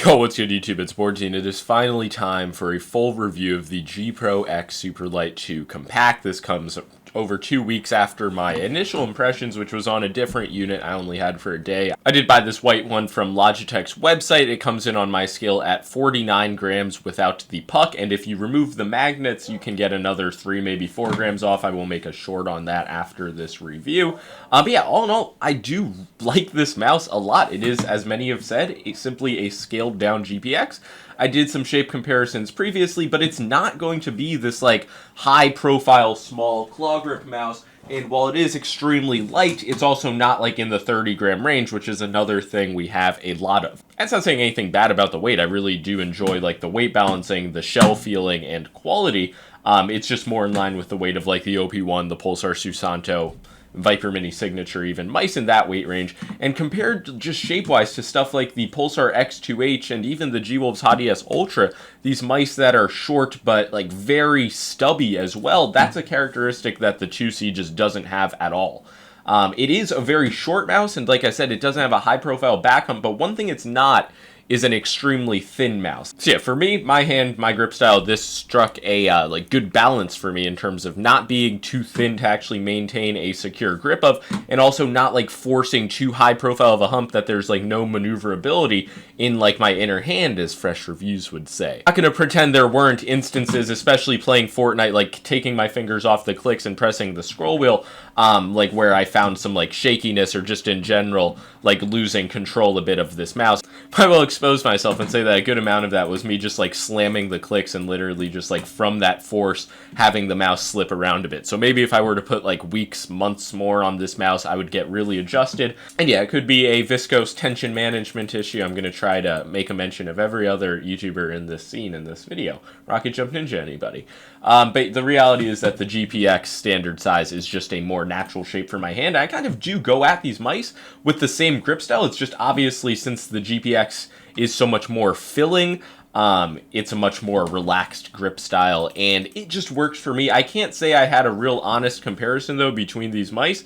Yo, what's good YouTube? It's boardzy, and it is finally time for a full review of the GPX Superlight 2 Compact. This comes over 2 weeks after my initial impressions, which was on a different unit I only had for a day. I did buy this white one from Logitech's website. It comes in on my scale at 49 grams without the puck, and if you remove the magnets, you can get another 3, maybe 4 grams off. I will make a short on that after this review. But yeah, all in all, I do like this mouse a lot. It is, as many have said, simply a scaled down GPX. I did some shape comparisons previously, but it's not going to be this like high profile small claw grip mouse. And while it is extremely light, it's also not like in the 30 gram range, which is another thing we have a lot of. That's not saying anything bad about the weight. I really do enjoy like the weight balancing, the shell feeling, and quality. It's just more in line with the weight of like the OP1, the Pulsar Susanto, Viper Mini Signature, even mice in that weight range. And compared just shape-wise to stuff like the Pulsar X2H and even the G-Wolves Hot ES Ultra, these mice that are short but like very stubby as well, that's a characteristic that the 2C just doesn't have at all. It is a very short mouse, and like I said, it doesn't have a high-profile back hump, but one thing it's not is an extremely thin mouse. So yeah, for me, my hand, my grip style, this struck a like good balance for me in terms of not being too thin to actually maintain a secure grip of, and also not like forcing too high profile of a hump that there's like no maneuverability in like my inner hand, as fresh reviews would say. I'm not gonna pretend there weren't instances, especially playing Fortnite, like taking my fingers off the clicks and pressing the scroll wheel, like where I found some like shakiness or just in general like losing control a bit of this mouse. I will expose myself and say that a good amount of that was me just like slamming the clicks and literally just like from that force having the mouse slip around a bit. So maybe if I were to put like weeks, months more on this mouse, I would get really adjusted. And yeah, it could be a viscose tension management issue. I'm going to try to make a mention of every other YouTuber in this scene in this video. Rocket Jump Ninja, anybody. But the reality is that the GPX standard size is just a more natural shape for my hand. I kind of do go at these mice with the same grip style. It's just obviously since the GPX is so much more filling, it's a much more relaxed grip style, and it just works for me. I can't say I had a real honest comparison though between these mice,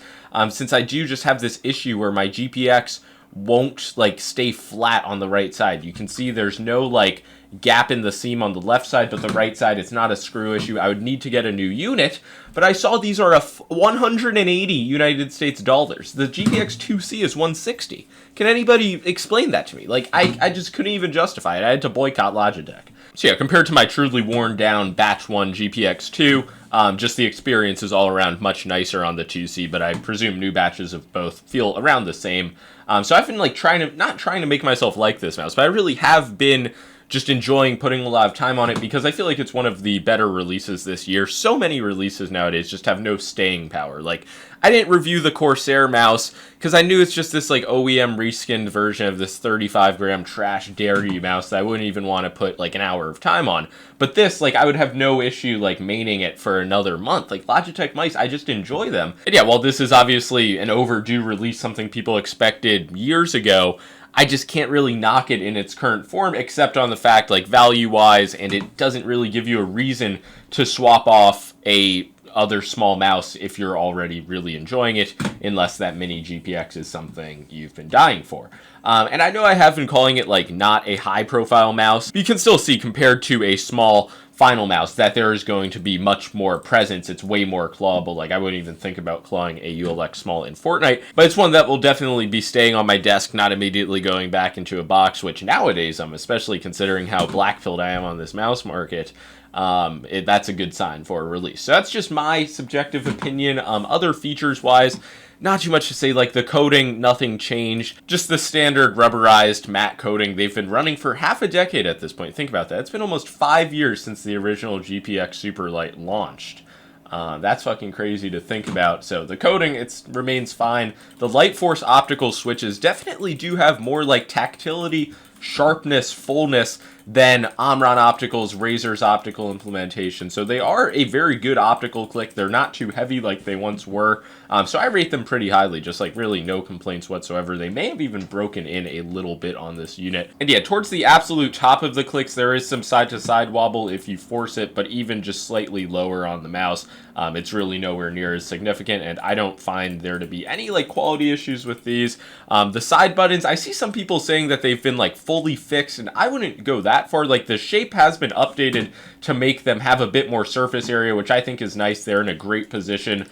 since I do just have this issue where my GPX won't like stay flat on the right side. You can see there's no like gap in the seam on the left side, but the right side, it's not a screw issue. I would need to get a new unit, but I saw these are 180 United States dollars. The GPX 2C is 160. Can anybody explain that to me? Like, I just couldn't even justify it. I had to boycott Logitech. So yeah, compared to my truly worn down Batch 1 GPX 2, just the experience is all around much nicer on the 2C, but I presume new batches of both feel around the same. So I've been like not trying to make myself like this mouse, but I really have been just enjoying putting a lot of time on it because I feel like it's one of the better releases this year. So many releases nowadays just have no staying power. Like, I didn't review the Corsair mouse because I knew it's just this like OEM reskinned version of this 35 gram trash dairy mouse that I wouldn't even want to put like an hour of time on. But this, like, I would have no issue like maining it for another month. Like, Logitech mice, I just enjoy them. And yeah, while this is obviously an overdue release, something people expected years ago, I just can't really knock it in its current form, except on the fact, like, value-wise, and it doesn't really give you a reason to swap off a other small mouse if you're already really enjoying it, unless that mini GPX is something you've been dying for. And I know I have been calling it, like, not a high-profile mouse, but you can still see, compared to a small final mouse, that there is going to be much more presence. It's way more clawable. Like, I wouldn't even think about clawing a ULX Small in Fortnite, but it's one that will definitely be staying on my desk, not immediately going back into a box, which nowadays, especially considering how black-pilled I am on this mouse market, that's a good sign for a release. So that's just my subjective opinion. Other features-wise, not too much to say. Like, the coating, nothing changed. Just the standard rubberized matte coating. They've been running for half a decade at this point. Think about that. It's been almost 5 years since the original GPX Superlight launched. That's fucking crazy to think about. So the coating, it remains fine. The Light Force optical switches definitely do have more like tactility, sharpness, fullness than Omron Optical's Razer's optical implementation. So they are a very good optical click. They're not too heavy like they once were. So I rate them pretty highly, just like really no complaints whatsoever. They may have even broken in a little bit on this unit. And yeah, towards the absolute top of the clicks, there is some side-to-side wobble if you force it, but even just slightly lower on the mouse, it's really nowhere near as significant, and I don't find there to be any like quality issues with these. The side buttons, I see some people saying that they've been like fully fixed, and I wouldn't go that far. Like the shape has been updated to make them have a bit more surface area, which I think is nice. They're in a great position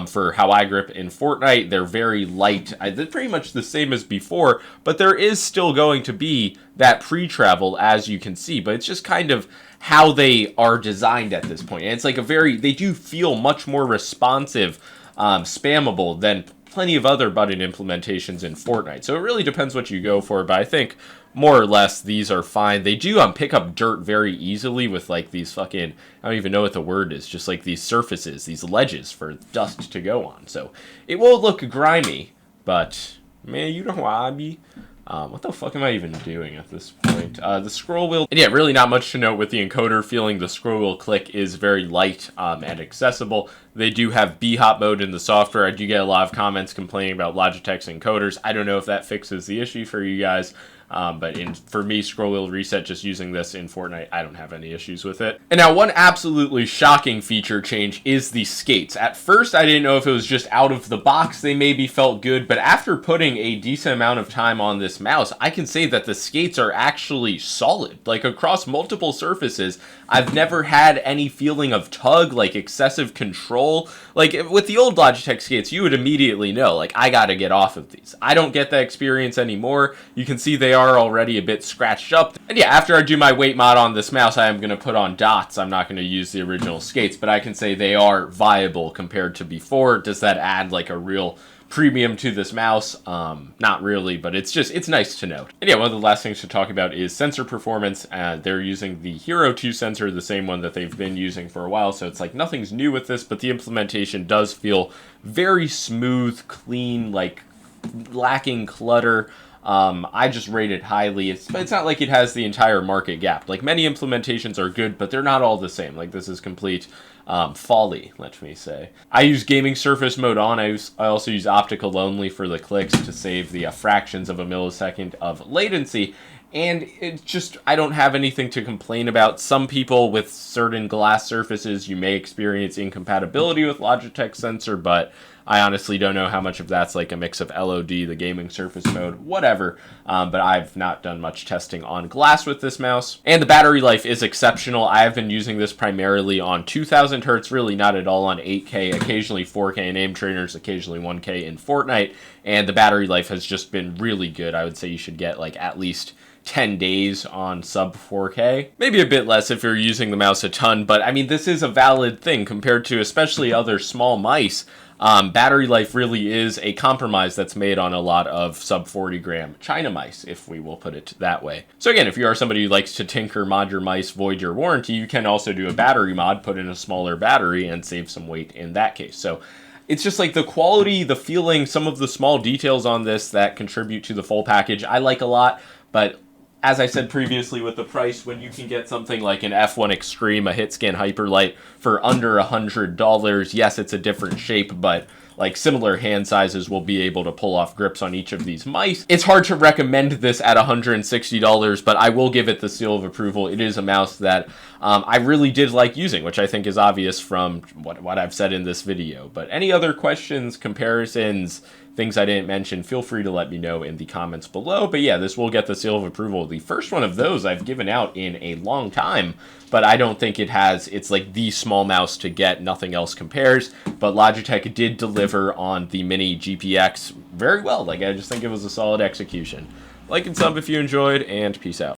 for how I grip in Fortnite. They're very light. They're pretty much the same as before, but there is still going to be that pre-travel, as you can see, but it's just kind of how they are designed at this point. And it's like they do feel much more responsive, spammable than plenty of other button implementations in Fortnite. So it really depends what you go for, but I think more or less these are fine. They do pick up dirt very easily with like these fucking, I don't even know what the word is, just like these surfaces, these ledges for dust to go on. So it will look grimy, but man, you know how I be. What the fuck am I even doing at this point? The scroll wheel, and yeah, really not much to note with the encoder feeling. The scroll wheel click is very light and accessible. They do have B-hop mode in the software. I do get a lot of comments complaining about Logitech's encoders. I don't know if that fixes the issue for you guys. But for me, scroll wheel reset, just using this in Fortnite, I don't have any issues with it. And now one absolutely shocking feature change is the skates. At first, I didn't know if it was just out of the box they maybe felt good, but after putting a decent amount of time on this mouse, I can say that the skates are actually solid. Like across multiple surfaces, I've never had any feeling of tug, like excessive control. Like with the old Logitech skates, you would immediately know, like, I gotta get off of these. I don't get that experience anymore. You can see they are already a bit scratched up. And yeah, after I do my weight mod on this mouse, I am going to put on dots. I'm not going to use the original skates, but I can say they are viable compared to before. Does that add like a real premium to this mouse? Not really, but it's nice to note. And yeah, one of the last things to talk about is sensor performance. They're using the Hero 2 sensor, the same one that they've been using for a while, so it's like nothing's new with this, but the implementation does feel very smooth, clean, like lacking clutter. I just rate it highly. It's not like it has the entire market gap. Like many implementations are good, but they're not all the same. Like this is complete folly, let me say. I use gaming surface mode on. I also use optical only for the clicks to save the fractions of a millisecond of latency. And it's just, I don't have anything to complain about. Some people with certain glass surfaces, you may experience incompatibility with Logitech sensor, but I honestly don't know how much of that's like a mix of LOD, the gaming surface mode, whatever. But I've not done much testing on glass with this mouse. And the battery life is exceptional. I have been using this primarily on 2000 hertz, really not at all on 8K, occasionally 4K in aim trainers, occasionally 1K in Fortnite. And the battery life has just been really good. I would say you should get like at least 10 days on sub 4K. Maybe a bit less if you're using the mouse a ton, but I mean, this is a valid thing compared to especially other small mice. Battery life really is a compromise that's made on a lot of sub 40 gram China mice, if we will put it that way. So again, if you are somebody who likes to tinker, mod your mice, void your warranty, you can also do a battery mod, put in a smaller battery, and save some weight in that case. So it's just like the quality, the feeling, some of the small details on this that contribute to the full package I like a lot, but as I said previously with the price, when you can get something like an F1 Extreme, a Hitscan Hyperlight for under $100, yes, it's a different shape, but like similar hand sizes will be able to pull off grips on each of these mice. It's hard to recommend this at $160, but I will give it the seal of approval. It is a mouse that I really did like using, which I think is obvious from what I've said in this video. But any other questions, comparisons, things I didn't mention, feel free to let me know in the comments below. But yeah, this will get the seal of approval. The first one of those I've given out in a long time, but I don't think it's like the small mouse to get, nothing else compares. But Logitech did deliver on the Mini GPX very well. Like, I just think it was a solid execution. Like and sub if you enjoyed, and peace out.